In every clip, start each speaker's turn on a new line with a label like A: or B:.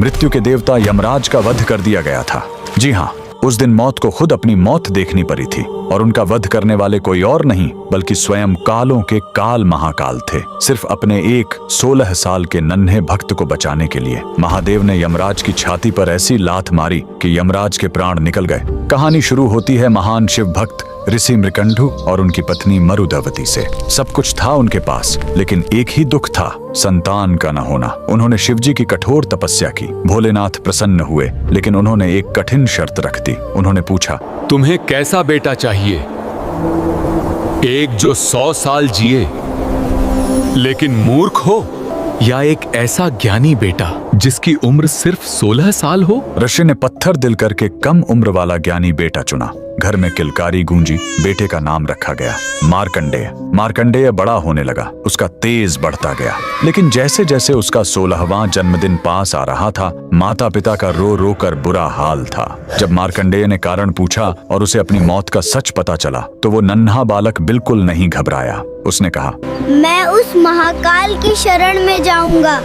A: मृत्यु के देवता यमराज का वध कर दिया गया था। जी हाँ, उस दिन मौत को खुद अपनी मौत देखनी पड़ी थी और उनका वध करने वाले कोई और नहीं बल्कि स्वयं कालों के काल महाकाल थे। सिर्फ अपने एक 16 साल के नन्हे भक्त को बचाने के लिए महादेव ने यमराज की छाती पर ऐसी लात मारी कि यमराज के प्राण निकल गए। कहानी शुरू होती है महान शिव भक्त ऋषि मृकंडु और उनकी पत्नी मरुदवती से। सब कुछ था उनके पास, लेकिन एक ही दुख था, संतान का न होना। उन्होंने शिवजी की कठोर तपस्या की। भोलेनाथ प्रसन्न हुए, लेकिन उन्होंने एक कठिन शर्त रख दी। उन्होंने पूछा,
B: तुम्हें कैसा बेटा चाहिए? एक जो 100 साल जिए लेकिन मूर्ख हो, या एक ऐसा ज्ञानी बेटा जिसकी उम्र सिर्फ 16 साल हो?
A: ऋषि ने पत्थर दिल करके कम उम्र वाला ज्ञानी बेटा चुना। घर में किलकारी गूंजी। बेटे का नाम रखा गया मार्कंडेय। मार्कंडेय बड़ा होने लगा, उसका तेज बढ़ता गया। लेकिन जैसे जैसे उसका 16वां जन्मदिन पास आ रहा था, माता पिता का रो रो कर बुरा हाल था। जब मार्कंडेय ने कारण पूछा और उसे अपनी मौत का सच पता चला, तो वो नन्हा बालक बिल्कुल नहीं घबराया। उसने कहा,
C: मैं उस महाकाल की शरण में जाऊंगा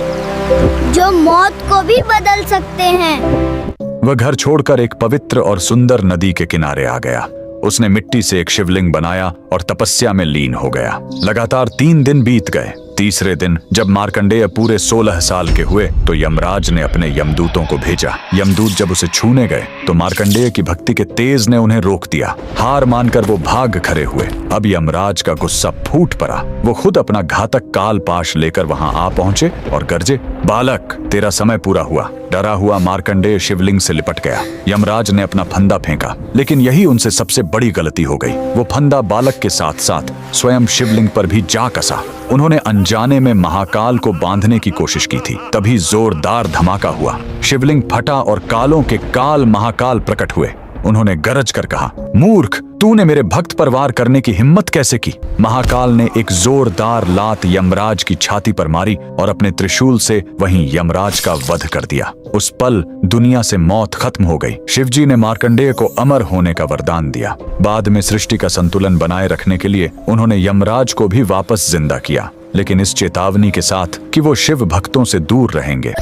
C: जो मौत को भी बदल सकते हैं।
A: वह घर छोड़कर एक पवित्र और सुंदर नदी के किनारे आ गया। उसने मिट्टी से एक शिवलिंग बनाया और तपस्या में लीन हो गया। लगातार 3 दिन बीत गए। तीसरे दिन जब मार्कंडेय पूरे 16 साल के हुए तो यमराज ने अपने यमदूतों को भेजा। यमदूत जब उसे छूने गए तो मार्कंडेय की भक्ति के तेज ने उन्हें रोक दिया। हार मानकर वो भाग खड़े हुए। अब यमराज का गुस्सा फूट पड़ा। वो खुद अपना घातक काल पाश लेकर वहां आ पहुंचे और गरजे, बालक, तेरा समय पूरा हुआ। डरा हुआ मार्कंडेय शिवलिंग से लिपट गया। यमराज ने अपना फंदा फेंका, लेकिन यही उनसे सबसे बड़ी गलती हो गई। वो फंदा बालक के साथ साथ स्वयं शिवलिंग पर भी जा कसा। उन्होंने अनजाने में महाकाल को बांधने की कोशिश की थी। तभी जोरदार धमाका हुआ। शिवलिंग फटा और कालों के काल महाकाल प्रकट हुए। उन्होंने गरज कर कहा, मूर्ख, तूने मेरे भक्त पर वार करने की हिम्मत कैसे की? महाकाल ने एक जोरदार लात यमराज की छाती पर मारी और अपने त्रिशूल से वहीं यमराज का वध कर दिया। उस पल दुनिया से मौत खत्म हो गई। शिवजी ने मार्कंडेय को अमर होने का वरदान दिया। बाद में सृष्टि का संतुलन बनाए रखने के लिए उन्होंने यमराज को भी वापस जिंदा किया, लेकिन इस चेतावनी के साथ कि वो शिव भक्तों से दूर रहेंगे।